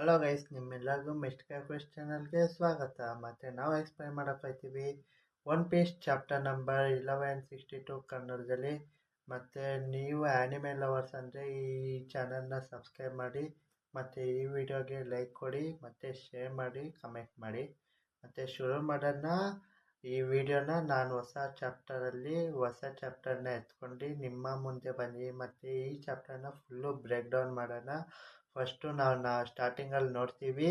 Hello guys, ನಿಮ್ಮೆಲ್ಲರಿಗೂ Mister Quest ಚಾನಲ್ಗೆ ಸ್ವಾಗತ. ಮತ್ತು ನಾವು ಎಕ್ಸ್ಪ್ಲೈನ್ ಮಾಡೋಕ್ಕಾಯ್ತೀವಿ ಒನ್ ಪೀಸ್ ಚಾಪ್ಟರ್ ನಂಬರ್ 1162 ಕನ್ನಡದಲ್ಲಿ. ಮತ್ತು ನೀವು ಆ್ಯನಿಮೆ ಲವರ್ಸ್ ಅಂದರೆ ಈ ಚಾನಲ್ನ ಸಬ್ಸ್ಕ್ರೈಬ್ ಮಾಡಿ, ಮತ್ತು ಈ ವಿಡಿಯೋಗೆ ಲೈಕ್ ಕೊಡಿ, ಮತ್ತು ಶೇರ್ ಮಾಡಿ, ಕಮೆಂಟ್ ಮಾಡಿ. ಮತ್ತು ಶುರು ಮಾಡೋಣ ಈ ವಿಡಿಯೋನ. ನಾನು ಹೊಸ ಚಾಪ್ಟರ್ನ ಎತ್ಕೊಂಡು ನಿಮ್ಮ ಮುಂದೆ ಬಂದು ಮತ್ತು ಈ ಚಾಪ್ಟರ್ನ ಫುಲ್ಲು ಬ್ರೇಕ್ ಡೌನ್ ಮಾಡೋಣ. ಫಸ್ಟು ನಾವು ಸ್ಟಾರ್ಟಿಂಗಲ್ಲಿ ನೋಡ್ತೀವಿ,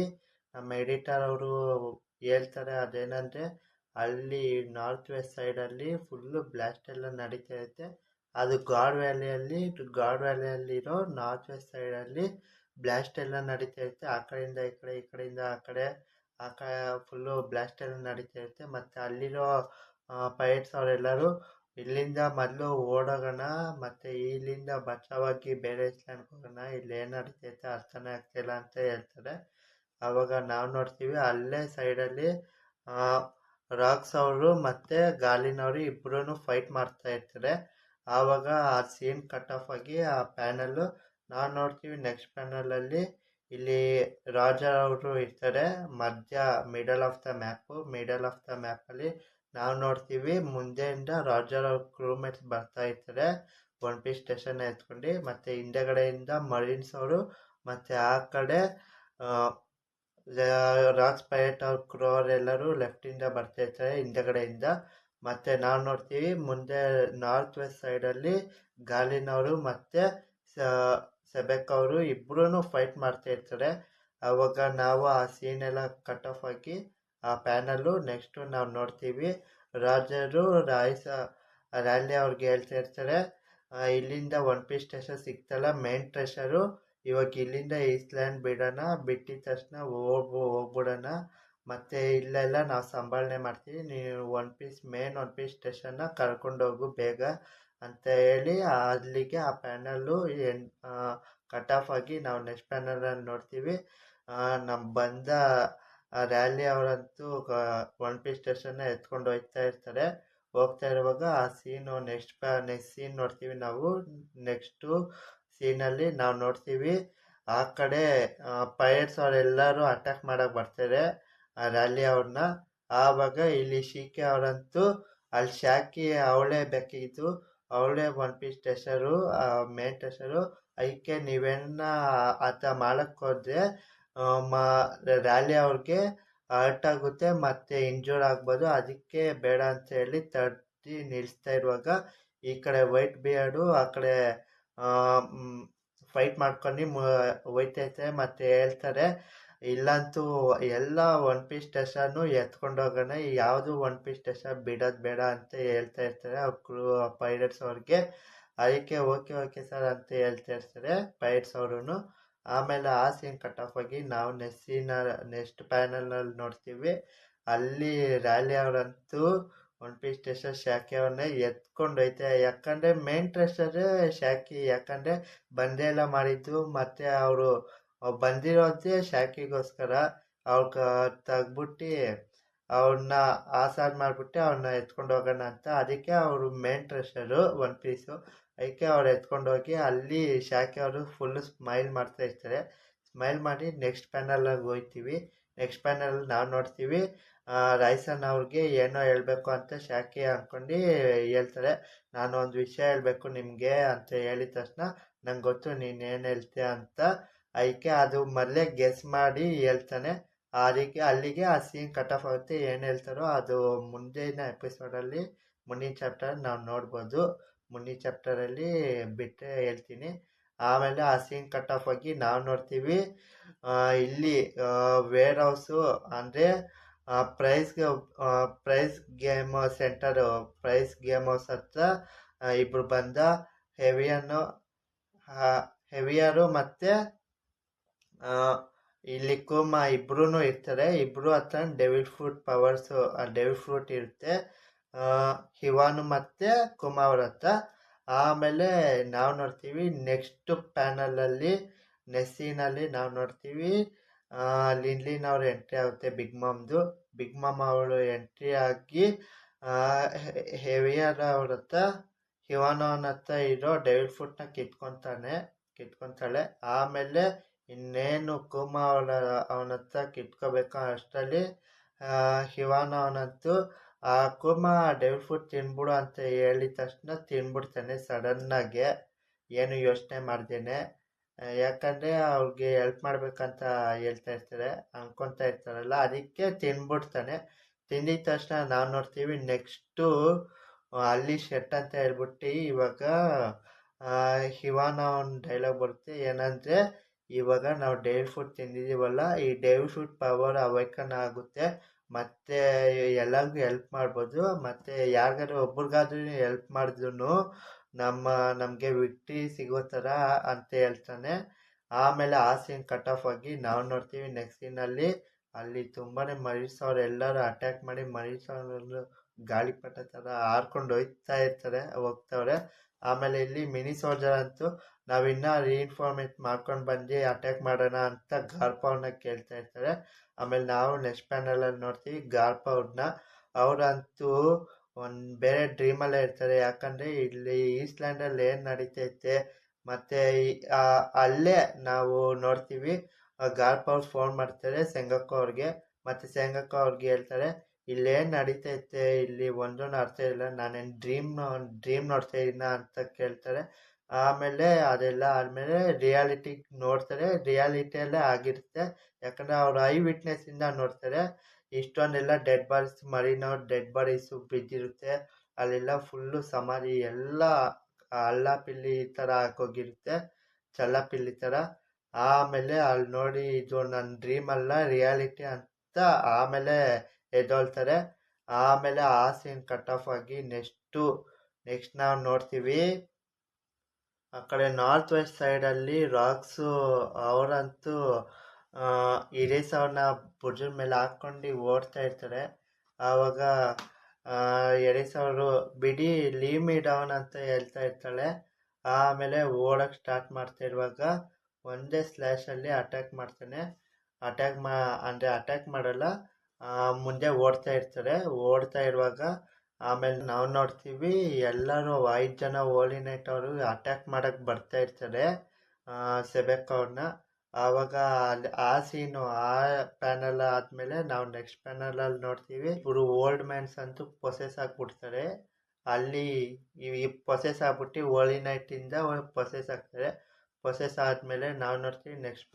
ನಮ್ಮ ಎಡಿಟರ್ ಅವರು ಹೇಳ್ತಾರೆ ಅದೇನಂದರೆ ಅಲ್ಲಿ ನಾರ್ತ್ ವೆಸ್ಟ್ ಸೈಡಲ್ಲಿ ಫುಲ್ಲು ಬ್ಲಾಸ್ಟ್ ಎಲ್ಲ ನಡೀತಾ ಇರುತ್ತೆ. ಅದು ಗಾಡ್ ವ್ಯಾಲಿಯಲ್ಲಿರೋ ನಾರ್ತ್ ವೆಸ್ಟ್ ಸೈಡಲ್ಲಿ ಬ್ಲಾಸ್ಟ್ ಎಲ್ಲ ನಡೀತಾ ಇರುತ್ತೆ. ಆ ಕಡೆಯಿಂದ ಈ ಕಡೆ, ಈ ಕಡೆಯಿಂದ ಆ ಕಡೆ ಫುಲ್ಲು ಬ್ಲಾಸ್ಟ್ ಎಲ್ಲ ನಡೀತಾ ಇರುತ್ತೆ. ಮತ್ತು ಅಲ್ಲಿರೋ ಪೈರೇಟ್ಸ್ ಅವರೆಲ್ಲರೂ ಇಲ್ಲಿಂದ ಮೊದಲು ಓಡೋಗೋಣ, ಮತ್ತು ಇಲ್ಲಿಂದ ಬಚಾವಾಗಿ ಬೇರೆ ಐಸ್ಲ್ಯಾಂಡ್ಗೆ ಹೋಗೋಣ, ಇಲ್ಲಿ ಏನು ನಡೀತೈತೆ ಅರ್ಥನೇ ಆಗ್ತಿಲ್ಲ ಅಂತ ಹೇಳ್ತಾರೆ. ಆವಾಗ ನಾವು ನೋಡ್ತೀವಿ ಅಲ್ಲೇ ಸೈಡಲ್ಲಿ ರಾಕ್ಸ್ ಅವರು ಮತ್ತು ಗಾಲಿನವರು ಇಬ್ಬರೂ ಫೈಟ್ ಮಾಡ್ತಾ ಇರ್ತಾರೆ. ಆವಾಗ ಆ ಸೀನ್ ಕಟ್ ಆಫ್ ಆಗಿ ಆ ಪ್ಯಾನಲ್ಲು ನಾವು ನೋಡ್ತೀವಿ. ನೆಕ್ಸ್ಟ್ ಪ್ಯಾನಲಲ್ಲಿ ಇಲ್ಲಿ ರಾಜರ್ ಅವರು ಇರ್ತಾರೆ ಮಿಡಲ್ ಆಫ್ ದ ಮ್ಯಾಪಲ್ಲಿ ನಾವು ನೋಡ್ತೀವಿ ಮುಂದೆಯಿಂದ ರಾಜರ್ ಅವ್ರ ಕ್ರೂಮೇಟ್ಸ್ ಬರ್ತಾ ಇರ್ತಾರೆ ಒನ್ ಪೀಸ್ ಸ್ಟೇಷನ್ ಎತ್ಕೊಂಡು. ಮತ್ತು ಹಿಂದೆಗಡೆಯಿಂದ ಮರೀನ್ಸ್ ಅವರು ಮತ್ತು ಆ ಕಡೆ ರಾಕ್ಸ್ ಪೈರೇಟ್ ಅವ್ರ ಕ್ರೂ ಅವರೆಲ್ಲರೂ ಲೆಫ್ಟಿಂದ ಬರ್ತಾ ಇರ್ತಾರೆ ಹಿಂದೆಗಡೆಯಿಂದ. ಮತ್ತು ನಾವು ನೋಡ್ತೀವಿ ಮುಂದೆ ನಾರ್ತ್ ವೆಸ್ಟ್ ಸೈಡಲ್ಲಿ ಗಾಲಿನವರು ಮತ್ತು ಸೆಬೆಕ್ ಅವರು ಇಬ್ಬರೂ ಫೈಟ್ ಮಾಡ್ತಾ ಇರ್ತಾರೆ. ಆವಾಗ ನಾವು ಆ ಸೀನ್ ಎಲ್ಲ ಕಟ್ ಆಫ್ ಆಗಿ ಆ ಪ್ಯಾನಲ್ಲು ನೆಕ್ಸ್ಟು ನಾವು ನೋಡ್ತೀವಿ ರಾಜರು ರ್ಯಾಲಿ ಅವ್ರಿಗೆ ಹೇಳ್ತಾ ಇರ್ತಾರೆ, ಇಲ್ಲಿಂದ ಒನ್ ಪೀಸ್ ಸ್ಟೇಷನ್ ಸಿಗ್ತಲ್ಲ ಮೇನ್ ಟ್ರೆಷರು, ಇವಾಗ ಇಲ್ಲಿಂದ ಐಸ್ಲ್ಯಾಂಡ್ ಬಿಡೋಣ, ಬಿಟ್ಟಿದ ತಕ್ಷಣ ಹೋಗ್ಬಿಡೋಣ, ಮತ್ತು ಇಲ್ಲೆಲ್ಲ ನಾವು ಸಂಭಾಳನೆ ಮಾಡ್ತೀವಿ, ನೀವು ಒನ್ ಪೀಸ್ ಸ್ಟೇಷನ್ನ ಕರ್ಕೊಂಡೋಗು ಬೇಗ ಅಂತ ಹೇಳಿ ಅಲ್ಲಿಗೆ ಆ ಪ್ಯಾನಲ್ಲು ಕಟ್ ಆಫ್ ಆಗಿ ನಾವು ನೆಕ್ಸ್ಟ್ ಪ್ಯಾನಲಲ್ಲಿ ನೋಡ್ತೀವಿ. ನಮ್ಮ ಬಂದ ರ್ಯಾಲಿ ಅವರಂತೂ ಒನ್ ಪೀಸ್ ಸ್ಟೇಷನ್ನ ಎತ್ಕೊಂಡು ಹೋಗ್ತಾ ಇರುವಾಗ ಆ ಸೀನು ನೆಕ್ಸ್ಟ್ ಸೀನ್ ನೋಡ್ತೀವಿ ನಾವು. ನೆಕ್ಸ್ಟು ಸೀನಲ್ಲಿ ನಾವು ನೋಡ್ತೀವಿ ಆ ಕಡೆ ಪೈರೇಟ್ಸ್ ಅವರೆಲ್ಲರೂ ಅಟ್ಯಾಕ್ ಮಾಡಕ್ಕೆ ಬರ್ತಾರೆ ಆ ರ್ಯಾಲಿ ಅವ್ರನ್ನ. ಆವಾಗ ಇಲ್ಲಿ ಶಿಕೆ ಅವರಂತೂ ಅಲ್ಲಿ ಶಾಕಿ ಅವಳೇ ಬೇಕಿತ್ತು, ಅವಳೇ ಒನ್ ಪೀಸ್ ಟ್ರೆಷರು, ಮೇನ್ ಟ್ರೆಷರು, ಅದಕ್ಕೆ ನೀವೇನ ಆತ ಮಾಡಕ್ಕೆ ಹೋದ್ರೆ ರ್ಯಾಲಿ ಅವ್ರಿಗೆ ಹರ್ಟ್ ಆಗುತ್ತೆ ಮತ್ತು ಇಂಜೂರ್ ಆಗ್ಬೋದು, ಅದಕ್ಕೆ ಬೇಡ ಅಂತ ಹೇಳಿ ತರ್ತಿ ನಿಲ್ಲಿಸ್ತಾ ಇರುವಾಗ ಈ ಕಡೆ ವೈಟ್ ಬಿಯರ್ಡು ಆ ಕಡೆ ಫೈಟ್ ಮಾಡ್ಕೊಂಡು ಹೋಯ್ತೈತೆ ಮತ್ತು ಹೇಳ್ತಾರೆ ಇಲ್ಲಂತೂ ಎಲ್ಲ ಒನ್ ಪೀಸ್ ಸ್ಟೇಷನ್ನು ಎತ್ಕೊಂಡು ಹೋಗೋಣ, ಯಾವುದು ಒನ್ ಪೀಸ್ ಸ್ಟೇಷನ್ ಬಿಡೋದು ಬೇಡ ಅಂತ ಹೇಳ್ತಾ ಇರ್ತಾರೆ ಅವ್ರ ಪೈರೇಟ್ಸ್ ಅವ್ರಿಗೆ. ಅದಕ್ಕೆ ಓಕೆ ಸರ್ ಅಂತ ಹೇಳ್ತಾ ಇರ್ತಾರೆ ಪೈರೇಟ್ಸ್ ಅವರು. ಆಮೇಲೆ ಆ ಸೀನ್ ಕಟ್ ಆಫ್ ಆಗಿ ನಾವು ನೆಕ್ಸ್ಟ್ ಪ್ಯಾನಲ್ನಲ್ಲಿ ನೋಡ್ತೀವಿ, ಅಲ್ಲಿ ರ್ಯಾಲಿ ಅವರಂತೂ ಒನ್ ಪೀಸ್ ಸ್ಟೇಷನ್ ಶಾಖೆ ಅವ್ರನ್ನ ಎತ್ಕೊಂಡು ಹೋಯ್ತಾರೆ. ಯಾಕಂದರೆ ಮೇನ್ ಟ್ರೆಷರೇ ಶಾಖಿ, ಯಾಕಂದರೆ ಬಂದೆ ಎಲ್ಲ ಮಾಡಿದ್ದು ಮತ್ತು ಅವರು ಬಂದಿರೋದೇ ಶಾಖಿಗೋಸ್ಕರ. ಅವ್ರ ತೆಗ್ಬಿಟ್ಟು ಅವ್ರನ್ನ ಆಸಾದ್ ಮಾಡಿಬಿಟ್ಟು ಅವ್ರನ್ನ ಎತ್ಕೊಂಡು ಹೋಗೋಣ ಅಂತ, ಅದಕ್ಕೆ ಅವರು ಮೇನ್ ಟ್ರೆಷರು ಒನ್ ಪೀಸು, ಅದಕ್ಕೆ ಅವ್ರು ಎತ್ಕೊಂಡು ಹೋಗಿ ಅಲ್ಲಿ ಶಾಖೆ ಅವರು ಫುಲ್ಲು ಸ್ಮೈಲ್ ಮಾಡ್ತಾ ಇರ್ತಾರೆ. ಸ್ಮೈಲ್ ಮಾಡಿ ನೆಕ್ಸ್ಟ್ ಪ್ಯಾನಲ್ಲಾಗಿ ಹೋಗ್ತೀವಿ. ನೆಕ್ಸ್ಟ್ ಪ್ಯಾನಲ್ ನಾವು ನೋಡ್ತೀವಿ ರೈಸನ್ ಅವ್ರಿಗೆ ಏನೋ ಹೇಳಬೇಕು ಅಂತ ಶಾಖೆ ಅಂದ್ಕೊಂಡು ಹೇಳ್ತಾರೆ, ನಾನು ಒಂದು ವಿಷಯ ಹೇಳಬೇಕು ನಿಮಗೆ ಅಂತ ಹೇಳಿದ ತಕ್ಷಣ ನಂಗೆ ಗೊತ್ತು ನೀನೇನು ಹೇಳ್ತೀಯ ಅಂತ, ಅದಕ್ಕೆ ಅದು ಮೊದಲೇ ಗೆಸ್ ಮಾಡಿ ಹೇಳ್ತಾನೆ. ಅದಕ್ಕೆ ಅಲ್ಲಿಗೆ ಆ ಸೀನ್ ಕಟ್ ಆಫ್ ಆಗುತ್ತೆ. ಏನು ಹೇಳ್ತಾರೋ ಅದು ಮುಂದಿನ ಎಪಿಸೋಡಲ್ಲಿ ಮುಂದಿನ ಚಾಪ್ಟರ್ ನಾವು ನೋಡ್ಬೋದು. ಮುಂದಿನ ಚಾಪ್ಟರಲ್ಲಿ ಬಿಟ್ಟರೆ ಹೇಳ್ತೀನಿ. ಆಮೇಲೆ ಆ ಸೀನ್ ಕಟ್ ಆಫ್ ಆಗಿ ನಾವು ನೋಡ್ತೀವಿ ಇಲ್ಲಿ ವೇರ್ ಹೌಸು ಅಂದರೆ price game centre, price game house ಹತ್ರ ಇಬ್ಬರು ಬಂದ ಹೆವಿಯರು ಮತ್ತು ಇಲ್ಲಿ ಕೂಮಾ ಇಬ್ರು ಇರ್ತಾರೆ. ಇಬ್ಬರು ಹತ್ರ ಡೆವಿಲ್ ಫ್ರೂಟ್ ಇರುತ್ತೆ ಹಿವಾನು ಮತ್ತು ಕುಮಾ ಅವ್ರ ಹತ್ರ. ಆಮೇಲೆ ನಾವು ನೋಡ್ತೀವಿ ನೆಕ್ಸ್ಟ್ ಪ್ಯಾನಲಲ್ಲಿ ನೆಸ್ಸಿನಲ್ಲಿ ನಾವು ನೋಡ್ತೀವಿ ಲಿನ್ಲಿನ್ ಅವ್ರ ಎಂಟ್ರಿ ಆಗುತ್ತೆ. ಬಿಗ್ ಮಾಮ್ ಅವಳು ಎಂಟ್ರಿ ಆಗಿ ಹೆವಿಯರ್ ಅವ್ರ ಹತ್ರ ಹಿವಾನೋನ ಹತ್ರ ಇರೋ ಡೆವಿಲ್ ಫ್ರೂಟ್ನ ಕಿತ್ಕೊತಾಳೆ. ಆಮೇಲೆ ಇನ್ನೇನು ಕುಮ ಅವನ ಹತ್ರ ಕಿತ್ಕೋಬೇಕು ಅಷ್ಟರಲ್ಲಿ ಶಿವಾನ ಅವನಂತೂ ಆ ಕುಮ ಡೆವಿಲ್ ಫುಡ್ ತಿನ್ಬಿಡು ಅಂತ ಹೇಳಿದ ತಕ್ಷಣ ತಿನ್ಬಿಡ್ತಾನೆ ಸಡನ್ನಾಗೆ, ಏನು ಯೋಚನೆ ಮಾಡ್ದೇನೆ. ಯಾಕಂದರೆ ಅವ್ರಿಗೆ ಹೆಲ್ಪ್ ಮಾಡ್ಬೇಕಂತ ಹೇಳ್ತಾ ಇರ್ತಾರೆ, ಅನ್ಕೊತಾ ಇರ್ತಾರಲ್ಲ, ಅದಕ್ಕೆ ತಿನ್ಬಿಡ್ತಾನೆ. ತಿಂದಿದ ತಕ್ಷಣ ನಾವು ನೋಡ್ತೀವಿ ನೆಕ್ಸ್ಟು ಅಲ್ಲಿ ಶೆಟ್ ಅಂತ ಹೇಳ್ಬಿಟ್ಟು ಇವಾಗ ಶಿವಾನ ಒಂದು ಡೈಲಾಗ್ ಬರುತ್ತೆ, ಏನಂದರೆ ಇವಾಗ ನಾವು ಡೇವಿಡ್ ಫುಡ್ ತಿಂದಿದ್ದೀವಲ್ಲ, ಈ ಡೇವಿಡ್ ಫುಡ್ ಪವರ್ ಅವೈಕನ್ ಆಗುತ್ತೆ, ಮತ್ತು ಎಲ್ಲರಿಗೂ ಹೆಲ್ಪ್ ಮಾಡ್ಬೋದು, ಮತ್ತು ಯಾರಿಗಾದ್ರೂ ಒಬ್ರಿಗಾದ್ರೂ ಹೆಲ್ಪ್ ಮಾಡಿದ್ರು ನಮಗೆ ವಿಕ್ಟ್ರಿ ಸಿಗೋ ಥರ ಅಂತ ಹೇಳ್ತಾನೆ. ಆಮೇಲೆ ಆ ಸೀನ್ ಕಟ್ ಆಫ್ ಆಗಿ ನಾವು ನೋಡ್ತೀವಿ ನೆಕ್ಸ್ಟ್ ಸೀನಲ್ಲಿ ಅಲ್ಲಿ ತುಂಬಾ ಮರೀಸವ್ರು ಎಲ್ಲರೂ ಅಟ್ಯಾಕ್ ಮಾಡಿ ಮರೀಸವ್ರು ಗಾಳಿಪಟ ಥರ ಹಾರ್ಕೊಂಡು ಹೋಗ್ತವ್ರೆ. ಆಮೇಲೆ ಇಲ್ಲಿ ಮಿನಿ ಸೋಲ್ಜರ್ ಅಂತೂ ನಾವಿನ್ನ ರೀಇನ್ಫಾರ್ಮೇಟ್ ಮಾಡ್ಕೊಂಡು ಬಂದು ಅಟ್ಯಾಕ್ ಮಾಡೋಣ ಅಂತ ಗಾರ್ಪ್ ಅವ್ರನ್ನ ಕೇಳ್ತಾ ಇರ್ತಾರೆ. ಆಮೇಲೆ ನಾವು ನೆಕ್ಸ್ಟ್ ಪ್ಯಾನಲಲ್ಲಿ ನೋಡ್ತೀವಿ ಗಾರ್ಪ್ ಅವ್ರನ್ನ. ಅವರಂತೂ ಒಂದು ಬೇರೆ ಡ್ರೀಮಲ್ಲೇ ಇರ್ತಾರೆ, ಯಾಕಂದರೆ ಇಲ್ಲಿ ಈಸ್ಲ್ಯಾಂಡಲ್ಲಿ ಏನು ನಡೀತೈತೆ ಮತ್ತು ಅಲ್ಲೇ ನಾವು ನೋಡ್ತೀವಿ ಗಾರ್ಪ್ ಅವ್ರು ಫೋನ್ ಮಾಡ್ತಾರೆ ಸೆಂಗಕ್ಕೋ ಅವ್ರಿಗೆ, ಮತ್ತು ಸೆಂಗಕ್ಕೋ ಅವ್ರಿಗೆ ಹೇಳ್ತಾರೆ ಇಲ್ಲೇನು ನಡೀತೈತೆ ಇಲ್ಲಿ ಒಂದೂ ಅರ್ಥ ಇಲ್ಲ, ನಾನೇನು ಡ್ರೀಮ್ ನೋಡ್ತಾ ಇದ್ದೀನ ಅಂತ ಕೇಳ್ತಾರೆ. ಆಮೇಲೆ ಅದೆಲ್ಲ ಆದಮೇಲೆ ರಿಯಾಲಿಟಿ ನೋಡ್ತಾರೆ, ರಿಯಾಲಿಟಿಯಲ್ಲೇ ಆಗಿರುತ್ತೆ, ಯಾಕಂದರೆ ಅವ್ರು ಐ ವಿಟ್ನೆಸ್ಸಿಂದ ನೋಡ್ತಾರೆ. ಇಷ್ಟೊಂದೆಲ್ಲ ಡೆಡ್ ಬಾಡೀಸ್ ಮರಿನವ್ರು ಡೆಡ್ ಬಾಡೀಸು ಬಿದ್ದಿರುತ್ತೆ, ಅಲ್ಲೆಲ್ಲ ಫುಲ್ಲು ಸಮಾಧಿ ಎಲ್ಲ ಹಳ್ಳ ಪಿಲ್ಲಿ ಥರ ಹಾಕೋಗಿರುತ್ತೆ, ಚಲ್ಲಪಿಲ್ಲಿ ಥರ. ಆಮೇಲೆ ಅಲ್ಲಿ ನೋಡಿ ಇದು ನನ್ನ ಡ್ರೀಮ್ ಅಲ್ಲ ರಿಯಾಲಿಟಿ ಅಂತ ಆಮೇಲೆ ಎದ್ದೊಳ್ತಾರೆ. ಆಮೇಲೆ ಆ ಸೀನ್ ಕಟ್ ಆಫ್ ಆಗಿ ನೆಕ್ಸ್ಟ್ ನಾವು ನೋಡ್ತೀವಿ ಆ ಕಡೆ ನಾರ್ತ್ ವೆಸ್ಟ್ ಸೈಡಲ್ಲಿ ರಾಕ್ಸು ಅವರಂತೂ ಇರೇಸ್ ಅವ್ರನ್ನ ಭುಜದ ಮೇಲೆ ಹಾಕ್ಕೊಂಡು ಓಡ್ತಾ ಇರ್ತಾರೆ. ಆವಾಗ ಎರೇಸ್ ಅವರು ಬಿಡಿ ಲೀವ್ ಮೀ ಡೌನ್ ಅಂತ ಹೇಳ್ತಾ ಇರ್ತಾಳೆ. ಆಮೇಲೆ ಓಡಕ್ಕೆ ಸ್ಟಾರ್ಟ್ ಮಾಡ್ತಾ ಇರುವಾಗ ಒಂದೇ ಸ್ಲ್ಯಾಶಲ್ಲಿ ಅಟ್ಯಾಕ್ ಮಾಡ್ತಾನೆ. ಅಟ್ಯಾಕ್ ಮಾಡಲ್ಲ, ಮುಂದೆ ಓಡ್ತಾ ಇರುವಾಗ ಆಮೇಲೆ ನಾವು ನೋಡ್ತೀವಿ ಎಲ್ಲರೂ 5 ಜನ ಹೋಲಿ ನೈಟ್ ಅವರು ಅಟ್ಯಾಕ್ ಮಾಡಕ್ಕೆ ಬರ್ತಾ ಇರ್ತಾರೆ ಸೆಬೆಕ್ ಅವ್ರನ್ನ. ಆವಾಗ ಆ ಸೀನು ಆ ಪ್ಯಾನಲ್ ಆದಮೇಲೆ ನಾವು ನೆಕ್ಸ್ಟ್ ಪ್ಯಾನಲಲ್ಲಿ ನೋಡ್ತೀವಿ ಇವರು ಓಲ್ಡ್ ಮ್ಯಾನ್ಸ್ ಅಂತೂ ಪೊಸೆಸ್ ಆಗಿಬಿಡ್ತಾರೆ. ಅಲ್ಲಿ ಈ ಪೊಸೆಸ್ ಆಗ್ಬಿಟ್ಟು ಹೋಲಿ ನೈಟಿಂದ ಪೊಸೆಸ್ ಆಗ್ತಾರೆ. ಪೊಸೆಸ್ ಆದಮೇಲೆ ನಾವು ನೋಡ್ತೀವಿ ನೆಕ್ಸ್ಟ್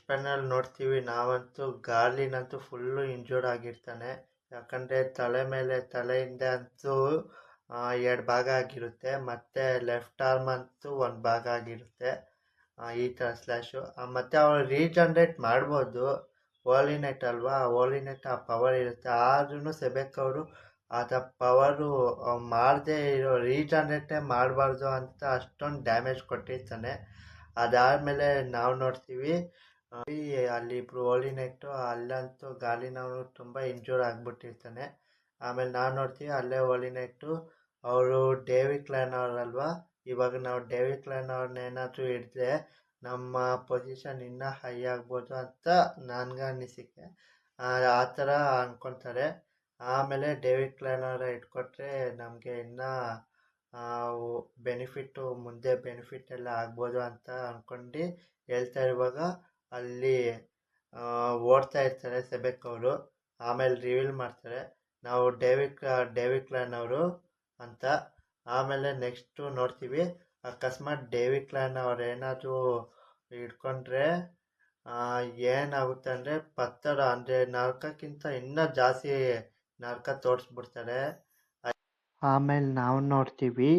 ಪ್ಯಾನಲ್ ನೋಡ್ತೀವಿ ನಾವಂತೂ ಗಾರ್ಲಿನಂತೂ ಫುಲ್ಲು ಇಂಜೂರ್ಡ್ ಆಗಿರ್ತಾನೆ, ಯಾಕಂದರೆ ತಲೆಯಿಂದ ಅಂತೂ 2 ಭಾಗ ಆಗಿರುತ್ತೆ, ಮತ್ತು ಲೆಫ್ಟ್ ಆರ್ಮ್ ಅಂತೂ 1 ಭಾಗ ಆಗಿರುತ್ತೆ. ಈ ಥರ ಸ್ಲ್ಯಾಶು ಮತ್ತು ಅವ್ರು ರೀಜನ್ರೇಟ್ ಮಾಡ್ಬೋದು, ಹೋಲಿ ನೈಟ್ ಅಲ್ವಾ, ಹೋಲಿ ನೈಟ್ ಆ ಪವರ್ ಇರುತ್ತೆ. ಆದ್ರೂ ಸೆಬೆಕ್ ಅವರು ಆತ ಪವರು ಮಾಡದೇ ರೀಜನ್ರೇಟೇ ಮಾಡಬಾರ್ದು ಅಂತ ಅಷ್ಟೊಂದು ಡ್ಯಾಮೇಜ್ ಕೊಟ್ಟಿರ್ತಾನೆ. ಅದಾದಮೇಲೆ ನಾವು ನೋಡ್ತೀವಿ ಅಲ್ಲಿ ಇಬ್ಬರು ಹೋಲಿ ನೈಟು ಅಲ್ಲಂತೂ ಗಾಲಿನವರು ತುಂಬ ಇಂಜೂರ್ ಆಗಿಬಿಟ್ಟಿರ್ತಾನೆ. ಆಮೇಲೆ ನಾವು ನೋಡ್ತೀವಿ ಅಲ್ಲೇ ಹೋಲಿ ನೈಟು ಅವರು ಡೇವಿಡ್ ಕ್ಲಾನ್ ಅವರಲ್ವಾ, ಇವಾಗ ನಾವು ಡೇವಿಡ್ ಕ್ಲಾನ್ ಅವ್ರನ್ನ ಏನಾದರೂ ಹಿಡಿದ್ರೆ ನಮ್ಮ ಪೊಸಿಷನ್ ಇನ್ನೂ ಹೈ ಆಗ್ಬೋದು ಅಂತ ನನಗೆ ಅನಿಸಿಕೆ. ಆ ಥರ ಅಂದ್ಕೊತಾರೆ. ಆಮೇಲೆ ಡೇವಿಡ್ ಕ್ಲಾನ್ ಅವರ ಇಟ್ಕೊಟ್ರೆ ನಮಗೆ ಇನ್ನೂ ಮುಂದೆ ಬೆನಿಫಿಟ್ ಎಲ್ಲ ಆಗ್ಬೋದು ಅಂತ ಅಂದ್ಕೊಂಡು ಹೇಳ್ತಾ ಇರುವಾಗ ಅಲ್ಲಿ ಓಡ್ತಾ ಇರ್ತಾರೆ ಸೆಬೆಕ್ ಅವರು. ಆಮೇಲೆ ರಿವೀಲ್ ಮಾಡ್ತಾರೆ ನಾವು ಡೇವಿಡ್ ಕ್ಲಾನ್ ಅವರು ಅಂತ. ಆಮೇಲೆ ನೆಕ್ಸ್ಟು ನೋಡ್ತೀವಿ ಅಕಸ್ಮಾತ್ ಡೇವಿಡ್ ಕ್ಲಾನ್ ಅವ್ರು ಏನಾದರೂ ಹಿಡ್ಕೊಂಡ್ರೆ ಏನಾಗುತ್ತೆ ಅಂದರೆ ಪತ್ತರ ಅಂದರೆ ನರಕಕ್ಕಿಂತ ಇನ್ನೂ ಜಾಸ್ತಿ ನರಕ ತೋರಿಸ್ಬಿಡ್ತಾರೆ. ಆಮೇಲೆ ನಾವು ನೋಡ್ತೀವಿ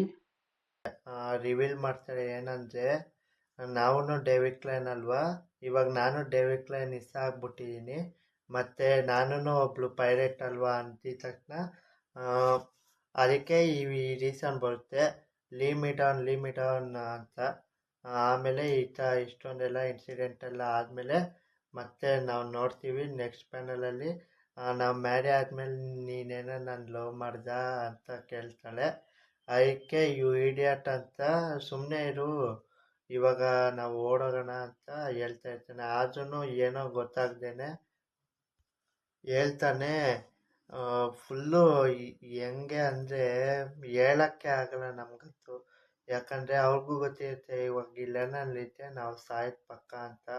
ರಿವೀಲ್ ಮಾಡ್ತಾರೆ ಏನಂದರೆ ನಾವು ಡೇವಿಡ್ ಕ್ಲೈನ್ ಅಲ್ವಾ, ಇವಾಗ ನಾನು ಡೇವಿಡ್ ಕ್ಲೈನ್ ಇಷ್ಟ ಆಗ್ಬಿಟ್ಟಿದ್ದೀನಿ, ಮತ್ತು ನಾನು ಒಬ್ಳು ಪೈರೇಟ್ ಅಲ್ವಾ ಅಂತಿದ ತಕ್ಷಣ ಅದಕ್ಕೆ ಈ ರೀಸನ್ ಬರುತ್ತೆ ಲಿಮಿಟ್ ಅಂತ. ಆಮೇಲೆ ಇಷ್ಟೊಂದೆಲ್ಲ ಇನ್ಸಿಡೆಂಟ್ ಎಲ್ಲ ಆದಮೇಲೆ ಮತ್ತೆ ನಾವು ನೋಡ್ತೀವಿ ನೆಕ್ಸ್ಟ್ ಪ್ಯಾನಲಲ್ಲಿ ನಾವು ಮ್ಯಾರಿ ಆದಮೇಲೆ ನೀನೇನೋ ನಾನು ಲವ್ ಮಾಡ್ದ ಅಂತ ಕೇಳ್ತಾಳೆ. ಅದಕ್ಕೆ ಯು ಇಡಿಯಟ್ ಅಂತ ಸುಮ್ಮನೆ ಇರು ಇವಾಗ ನಾವು ಓಡೋಗೋಣ ಅಂತ ಹೇಳ್ತಾ ಇರ್ತಾನೆ. ಆದ್ರೂ ಏನೋ ಗೊತ್ತಾಗ್ದೇನೆ ಹೇಳ್ತಾನೆ. ಫುಲ್ಲು ಹೆಂಗೆ ಅಂದರೆ ಹೇಳೋಕ್ಕೆ ಆಗಲ್ಲ ನಮಗಂತೂ. ಯಾಕಂದರೆ ಅವ್ರಿಗೂ ಗೊತ್ತಿರುತ್ತೆ ಇವಾಗ ಇಲ್ಲೇನಲ್ಲಿದ್ದೆ ನಾವು ಸಾಯೋದು ಪಕ್ಕ ಅಂತ.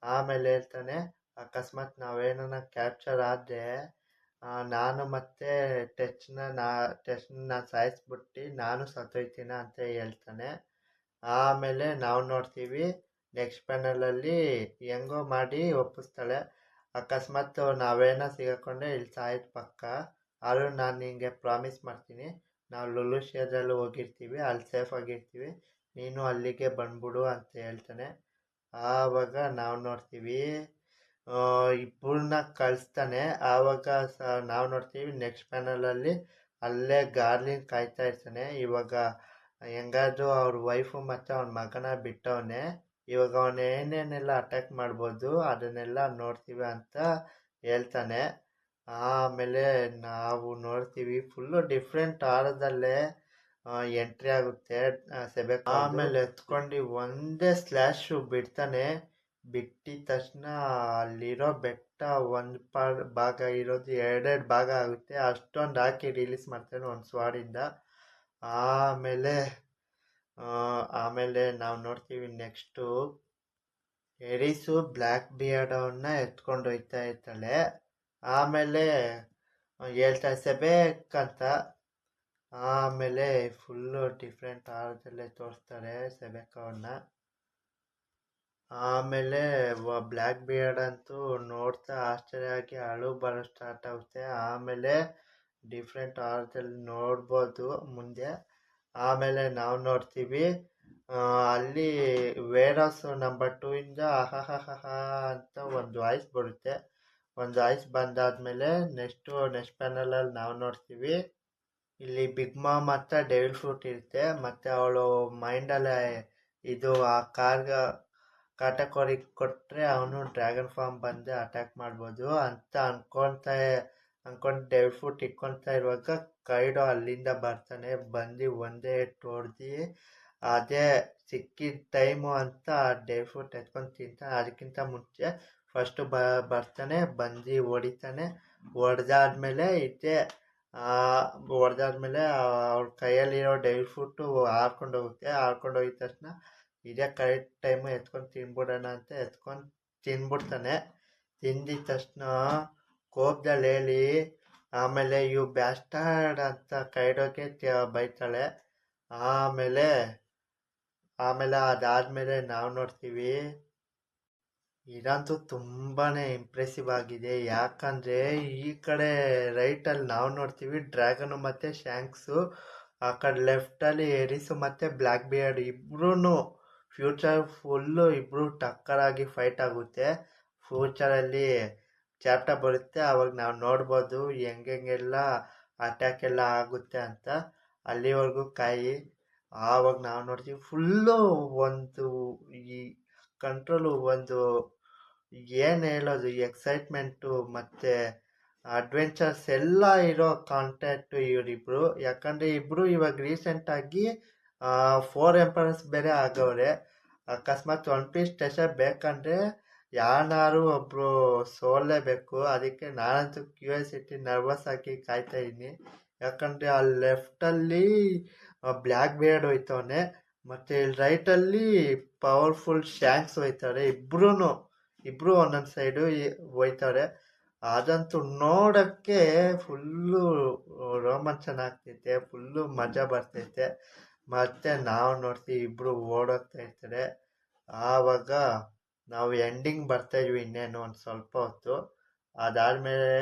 ಆಮೇಲೆ ಹೇಳ್ತಾನೆ, ಅಕಸ್ಮಾತ್ ನಾವೇನನ ಕ್ಯಾಪ್ಚರ್ ಆದರೆ ನಾನು ಮತ್ತೆ ಟೆಸ್ಟ್ನ ಸಾಯಿಸ್ಬಿಟ್ಟು ನಾನು ಸತ್ತೋಯ್ತೀನ ಅಂತ ಹೇಳ್ತಾನೆ. ಆಮೇಲೆ ನಾವು ನೋಡ್ತೀವಿ ನೆಕ್ಸ್ಟ್ ಪ್ಯಾನಲಲ್ಲಿ ಹೆಂಗೋ ಮಾಡಿ ಒಪ್ಪಿಸ್ತಾಳೆ. ಅಕಸ್ಮಾತ್ ನಾವೇನೋ ಸಿಗಾಕೊಂಡ್ರೆ ಇಲ್ಲಿ ಸಾಯೋದು ಪಕ್ಕ, ಆದರೂ ನಾನು ನಿಂಗೆ ಪ್ರಾಮಿಸ್ ಮಾಡ್ತೀನಿ, ನಾವು ಲುಲುಶಿಯಾದಲ್ಲಿ ಹೋಗಿರ್ತೀವಿ, ಅಲ್ಲಿ ಸೇಫ್ ಆಗಿರ್ತೀವಿ, ನೀನು ಅಲ್ಲಿಗೆ ಬಂದ್ಬಿಡು ಅಂತ ಹೇಳ್ತಾನೆ. ಆವಾಗ ನಾವು ನೋಡ್ತೀವಿ ಇಬ್ಬರನ್ನ ಕಳಿಸ್ತಾನೆ. ಆವಾಗ ನಾವು ನೋಡ್ತೀವಿ ನೆಕ್ಸ್ಟ್ ಪ್ಯಾನಲಲ್ಲಿ ಅಲ್ಲೇ ಗಾರ್ಲಿನ್ ಕಾಯ್ತಾ ಇರ್ತಾನೆ. ಇವಾಗ ಹೆಂಗಾದ್ರೂ ಅವ್ರ ವೈಫು ಮತ್ತು ಅವನ ಮಗನ ಬಿಟ್ಟವನೆ, ಇವಾಗ ಅವನು ಏನೇನೆಲ್ಲ ಅಟ್ಯಾಕ್ ಮಾಡ್ಬೋದು ಅದನ್ನೆಲ್ಲ ನೋಡ್ತೀವಿ ಅಂತ ಹೇಳ್ತಾನೆ. ಆಮೇಲೆ ನಾವು ನೋಡ್ತೀವಿ ಫುಲ್ಲು ಡಿಫ್ರೆಂಟ್ ಆರದಲ್ಲೇ ಎಂಟ್ರಿ ಆಗುತ್ತೆ ಸೆಬೆಕ್. ಆಮೇಲೆ ಎತ್ಕೊಂಡು ಒಂದೇ ಸ್ಲ್ಯಾಶು ಬಿಡ್ತಾನೆ. ಬಿಟ್ಟಿದ ತಕ್ಷಣ ಅಲ್ಲಿರೋ ಬೆಟ್ಟ ಒಂದು ಭಾಗ ಇರೋದು ಎರಡೆರಡು ಭಾಗ ಆಗುತ್ತೆ. ಅಷ್ಟೊಂದು ಹಾಕಿ ರಿಲೀಸ್ ಮಾಡ್ತಾನೆ ಒಂದು ಸ್ವಾಡಿಂದ. ಆಮೇಲೆ ನಾವು ನೋಡ್ತೀವಿ ನೆಕ್ಸ್ಟು ಎರಿಸು ಬ್ಲ್ಯಾಕ್ ಬಿಯರ್ಡವನ್ನ ಎತ್ಕೊಂಡು ಹೋಗ್ತಾ ಇರ್ತಾಳೆ. ಆಮೇಲೆ ಹೇಳ್ತಾ ಸೆಬೇಕಂತ. ಆಮೇಲೆ ಫುಲ್ಲು ಡಿಫ್ರೆಂಟ್ ಆರದಲ್ಲೇ ತೋರಿಸ್ತಾರೆ ಸೆಬೆಕವನ್ನ. ಆಮೇಲೆ ಬ್ಲ್ಯಾಕ್ ಬಿಯರ್ಡ್ ಅಂತೂ ನೋಡ್ತಾ ಆಶ್ಚರ್ಯ ಆಗಿ ಅಳು ಬರೋ ಸ್ಟಾರ್ಟ್ ಆಗುತ್ತೆ. ಆಮೇಲೆ ಡಿಫ್ರೆಂಟ್ ಆರದಲ್ಲಿ ನೋಡ್ಬೋದು ಮುಂದೆ. ಆಮೇಲೆ ನಾವು ನೋಡ್ತೀವಿ ಅಲ್ಲಿ ವೇರ್ ಹೌಸ್ ನಂಬರ್ 2 ಇಂದ ಅಹಹಹ ಅಂತ ಒಂದು ವಾಯ್ಸ್ ಬರುತ್ತೆ. ಒಂದು ವಾಯ್ಸ್ ಬಂದಾದ್ಮೇಲೆ ನೆಕ್ಸ್ಟ್ ಪ್ಯಾನಲಲ್ಲಿ ನಾವು ನೋಡ್ತೀವಿ ಇಲ್ಲಿ ಬಿಗ್ ಮಾಮ್ ಅಂತ ಡೆವಿಲ್ ಫ್ರೂಟ್ ಇರುತ್ತೆ. ಮತ್ತು ಅವಳು ಮೈಂಡಲ್ಲೇ ಇದು ಆ ಕಾಟಕೋರಿ ಕೊಟ್ಟರೆ ಅವನು ಡ್ರ್ಯಾಗನ್ ಫಾರ್ಮ್ ಬಂದು ಅಟ್ಯಾಕ್ ಮಾಡ್ಬೋದು ಅಂತ ಅನ್ಕೊಂಡು ಡೆವಿಲ್ ಫ್ರೂಟ್ ಇಟ್ಕೊತಾ ಇರುವಾಗ ಕೈಡೋ ಅಲ್ಲಿಂದ ಬರ್ತಾನೆ. ಬಂದು ಒಂದೇ ಹೊಡ್ದು ಅದೇ ಸಿಕ್ಕಿದ ಟೈಮು ಅಂತ ಡೆವಿಲ್ ಫ್ರೂಟ್ ಎತ್ಕೊಂಡು ತಿಂತಾನೆ. ಅದಕ್ಕಿಂತ ಮುಂಚೆ ಫಸ್ಟು ಬರ್ತಾನೆ, ಬಂದು ಹೊಡಿತಾನೆ. ಹೊಡೆದಾದ್ಮೇಲೆ ಅವ್ರ ಕೈಯಲ್ಲಿರೋ ಡೆವಿಲ್ ಫ್ರೂಟು ಹಾರ್ಕೊಂಡು ಹೋಗುತ್ತೆ. ಹಾರ್ಕೊಂಡು ಹೋಗಿದ ತಕ್ಷಣ ಇದೇ ಕರೆಕ್ಟ್ ಟೈಮು ಎತ್ಕೊಂಡು ತಿನ್ಬಿಡೋಣ ಅಂತ ಎತ್ಕೊಂಡು ತಿನ್ಬಿಡ್ತಾನೆ. ತಿಂದಿದ ತಕ್ಷಣ ಕೋಪದಲ್ಲಿ ಹೇಳಿ ಆಮೇಲೆ ಇವು ಬ್ಯಾಸ್ಟಾರ್ಡ್ ಅಂತ ಕೈಡೋಗೆ ಬೈತಾಳೆ. ಆಮೇಲೆ ಅದಾದಮೇಲೆ ನಾವು ನೋಡ್ತೀವಿ ಇದಂತೂ ತುಂಬಾ ಇಂಪ್ರೆಸಿವ್ ಆಗಿದೆ. ಯಾಕಂದರೆ ಈ ಕಡೆ ರೈಟಲ್ಲಿ ನಾವು ನೋಡ್ತೀವಿ ಡ್ರ್ಯಾಗನು ಮತ್ತು ಶ್ಯಾಂಕ್ಸು, ಆ ಕಡೆ ಲೆಫ್ಟಲ್ಲಿ ಎರಿಸು ಮತ್ತು ಬ್ಲ್ಯಾಕ್ ಬಿಯರ್ಡ್ ಇಬ್ಬರೂ ಫ್ಯೂಚರ್ ಫುಲ್ಲು ಇಬ್ಬರು ಟಕ್ಕರಾಗಿ ಫೈಟ್ ಆಗುತ್ತೆ. ಫ್ಯೂಚರಲ್ಲಿ ಚಾಪ್ಟರ್ ಬರುತ್ತೆ, ಆವಾಗ ನಾವು ನೋಡ್ಬೋದು ಹೆಂಗೆಲ್ಲ ಅಟ್ಯಾಕ್ ಎಲ್ಲ ಆಗುತ್ತೆ ಅಂತ. ಅಲ್ಲಿವರೆಗೂ ಕಾಯಿ. ಆವಾಗ ನಾವು ನೋಡ್ತೀವಿ ಫುಲ್ಲು ಒಂದು ಈ ಕಂಟ್ರೋಲು ಒಂದು ಏನು ಹೇಳೋದು ಎಕ್ಸೈಟ್ಮೆಂಟು ಮತ್ತು ಅಡ್ವೆಂಚರ್ಸ್ ಎಲ್ಲ ಇರೋ ಕಾಂಟ್ಯಾಕ್ಟು ಇವರಿಬ್ಬರು. ಯಾಕಂದರೆ ಇಬ್ಬರು ಇವಾಗ ರೀಸೆಂಟಾಗಿ 4 ಎಂಪರರ್ಸ್ ಬೇರೆ ಆಗವ್ರೆ. ಅಕಸ್ಮಾತ್ ಒನ್ ಪೀಸ್ ಟೆಸರ್ ಬೇಕಂದರೆ ಯಾರು ಒಬ್ಬರು ಸೋಲೇಬೇಕು. ಅದಕ್ಕೆ ನಾನಂತೂ ಕ್ಯೂರಿಯಾಸಿಟಿ ನರ್ವಸ್ ಆಗಿ ಕಾಯ್ತಾ ಇದ್ದೀನಿ. ಯಾಕಂದರೆ ಆ ಲೆಫ್ಟಲ್ಲಿ ಬ್ಲ್ಯಾಕ್ ಬಿಯರ್ಡ್ ಹೋಯ್ತವನೆ, ಮತ್ತು ಇಲ್ಲಿ ರೈಟಲ್ಲಿ ಪವರ್ಫುಲ್ ಶ್ಯಾಂಕ್ಸ್ ಹೋಯ್ತಾರೆ. ಇಬ್ಬರು ಒಂದೊಂದು ಸೈಡು ಹೋಯ್ತಾರೆ. ಅದಂತೂ ನೋಡೋಕ್ಕೆ ಫುಲ್ಲು ರೋಮಾಂಚನ ಆಗ್ತೈತೆ, ಫುಲ್ಲು ಮಜಾ ಬರ್ತೈತೆ. ಮತ್ತು ನಾವು ನೋಡ್ತೀವಿ ಇಬ್ಬರು ಓಡೋಗ್ತಾ ಇರ್ತಾರೆ. ಆವಾಗ ನಾವು ಎಂಡಿಂಗ್ ಬರ್ತಾಯಿದ್ವಿ ಇನ್ನೇನು ಒಂದು ಸ್ವಲ್ಪ ಹೊತ್ತು. ಅದಾದಮೇಲೆ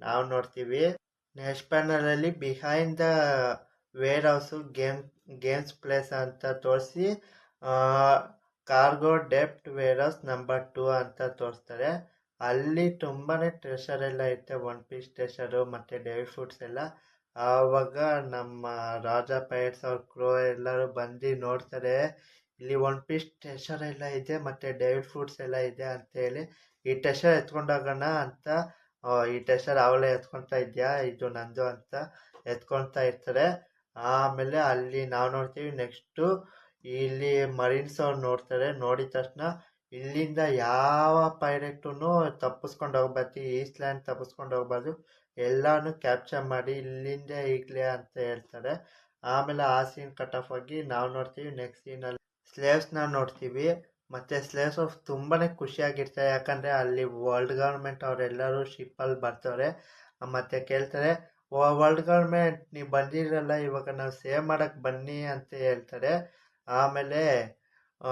ನಾವು ನೋಡ್ತೀವಿ ನೆಕ್ಸ್ಟ್ ಪ್ಯಾನಲಲ್ಲಿ behind the warehouse games place ಅಂತ ತೋರಿಸಿ cargo dept warehouse number 2 ಅಂತ ತೋರಿಸ್ತಾರೆ. ಅಲ್ಲಿ ತುಂಬಾ ಟ್ರೆಷರ್ ಎಲ್ಲ ಇರುತ್ತೆ, ಒನ್ ಪೀಸ್ ಟ್ರೆಷರು ಮತ್ತು ಡೆವಿಲ್ ಫ್ರೂಟ್ಸ್ ಎಲ್ಲ. ಆವಾಗ ನಮ್ಮ ರಾಜಾ ಪೈರೇಟ್ಸ್ ಅವ್ರ ಕ್ರೋ ಎಲ್ಲರೂ ಬಂದು ನೋಡ್ತಾರೆ, ಇಲ್ಲಿ ಒನ್ ಪೀಸ್ ಟ್ರೆಷರ್ ಎಲ್ಲ ಇದೆ ಮತ್ತು ಡೆವಿಲ್ ಫ್ರೂಟ್ಸ್ ಎಲ್ಲ ಇದೆ ಅಂತೇಳಿ ಈ ಟ್ರೆಷರ್ ಎತ್ಕೊಂಡೋಗೋಣ ಅಂತ. ಈ ಟ್ರೆಷರ್ ಅವಳೇ ಎತ್ಕೊತಾ ಇದೆಯಾ, ಇದು ನಂದು ಅಂತ ಎತ್ಕೊತಾ ಇರ್ತಾರೆ. ಆಮೇಲೆ ಅಲ್ಲಿ ನಾವು ನೋಡ್ತೀವಿ ನೆಕ್ಸ್ಟು ಇಲ್ಲಿ ಮರೀನ್ಸ್ ಅವ್ರು ನೋಡ್ತಾರೆ. ನೋಡಿದ ತಕ್ಷಣ ಇಲ್ಲಿಂದ ಯಾವ ಪೈರೇಟೂ ತಪ್ಪಿಸ್ಕೊಂಡು ಹೋಗ್ಬಾರ್ದು, ಈಸ್ಲ್ಯಾಂಡ್ ತಪ್ಪಿಸ್ಕೊಂಡು ಹೋಗ್ಬಾರ್ದು, ಎಲ್ಲನೂ ಕ್ಯಾಪ್ಚರ್ ಮಾಡಿ ಇಲ್ಲಿಂದ ಈಗಲೇ ಅಂತ ಹೇಳ್ತಾರೆ. ಆಮೇಲೆ ಆ ಸೀನ್ ಕಟ್ ಆಫ್ ಆಗಿ ನಾವು ನೋಡ್ತೀವಿ ನೆಕ್ಸ್ಟ್ ಸೀನಲ್ಲಿ ಸ್ಲೇವ್ಸ್ನ ನೋಡ್ತೀವಿ. ಮತ್ತೆ ಸ್ಲೇವ್ಸ್ ಆಫ್ ತುಂಬಾನೇ ಖುಷಿಯಾಗಿರ್ತಾರೆ, ಯಾಕಂದ್ರೆ ಅಲ್ಲಿ ವರ್ಲ್ಡ್ ಗವರ್ಮೆಂಟ್ ಅವರೆಲ್ಲರೂ ಶಿಪ್ಪಲ್ಲಿ ಬರ್ತಾರೆ. ಮತ್ತೆ ಕೇಳ್ತಾರೆ, ವರ್ಲ್ಡ್ ಗವರ್ಮೆಂಟ್ ನೀವು ಬಂದಿರಲ್ಲ, ಇವಾಗ ನಾವು ಸೇವ್ ಮಾಡಕ್ ಬನ್ನಿ ಅಂತ ಹೇಳ್ತಾರೆ. ಆಮೇಲೆ ಆ,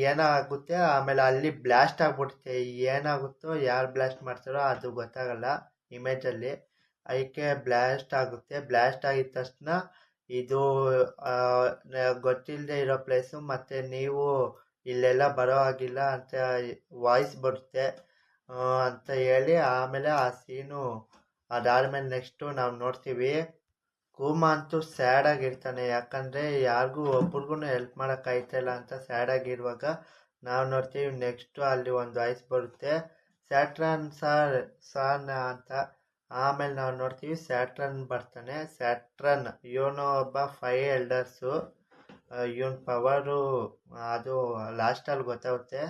ಏನಾಗುತ್ತೆ, ಆಮೇಲೆ ಅಲ್ಲಿ ಬ್ಲಾಸ್ಟ್ ಆಗ್ಬಿಡುತ್ತೆ. ಏನಾಗುತ್ತೋ ಯಾರು ಬ್ಲಾಸ್ಟ್ ಮಾಡ್ತಾರೋ ಅದು ಗೊತ್ತಾಗಲ್ಲ ಇಮೇಜಲ್ಲಿ. ಅದಕ್ಕೆ ಬ್ಲಾಸ್ಟ್ ಆಗುತ್ತೆ. ಬ್ಲಾಸ್ಟ್ ಆಗಿದ ತಕ್ಷಣ ಇದು ಗೊತ್ತಿಲ್ಲದೆ ಇರೋ ಪ್ಲೇಸು, ಮತ್ತೆ ನೀವು ಇಲ್ಲೆಲ್ಲ ಬರೋ ಆಗಿಲ್ಲ ಅಂತ ವಾಯ್ಸ್ ಬರುತ್ತೆ ಅಂತ ಹೇಳಿ ಆಮೇಲೆ ಆ ಸೀನು ಅದಾದ್ಮೇಲೆ ನೆಕ್ಸ್ಟು ನಾವು ನೋಡ್ತೀವಿ ಕೂಮಾ ಅಂತೂ ಸ್ಯಾಡ್ ಆಗಿರ್ತಾನೆ, ಯಾಕಂದ್ರೆ ಯಾರಿಗೂ ಒಬ್ರಿಗೂ ಹೆಲ್ಪ್ ಮಾಡಕ್ ಆಯ್ತಿಲ್ಲ ಅಂತ ಸ್ಯಾಡ್ ಆಗಿರುವಾಗ ನಾವು ನೋಡ್ತೀವಿ ನೆಕ್ಸ್ಟ್ ಅಲ್ಲಿ ಒಂದು ವಾಯ್ಸ್ ಬರುತ್ತೆ, ಸ್ಯಾಟ್ರನ್ ಸಾನ್ ಅಂತ. ಆಮೇಲೆ ನಾವು ನೋಡ್ತೀವಿ ಸ್ಯಾಟ್ರನ್ ಬರ್ತಾನೆ. ಸ್ಯಾಟ್ರನ್ ಇವನು ಒಬ್ಬ 5 ಎಲ್ಡರ್ಸು. ಇವನ್ ಪವರು ಅದು ಲಾಸ್ಟಲ್ಲಿ ಗೊತ್ತಾಗುತ್ತೆ.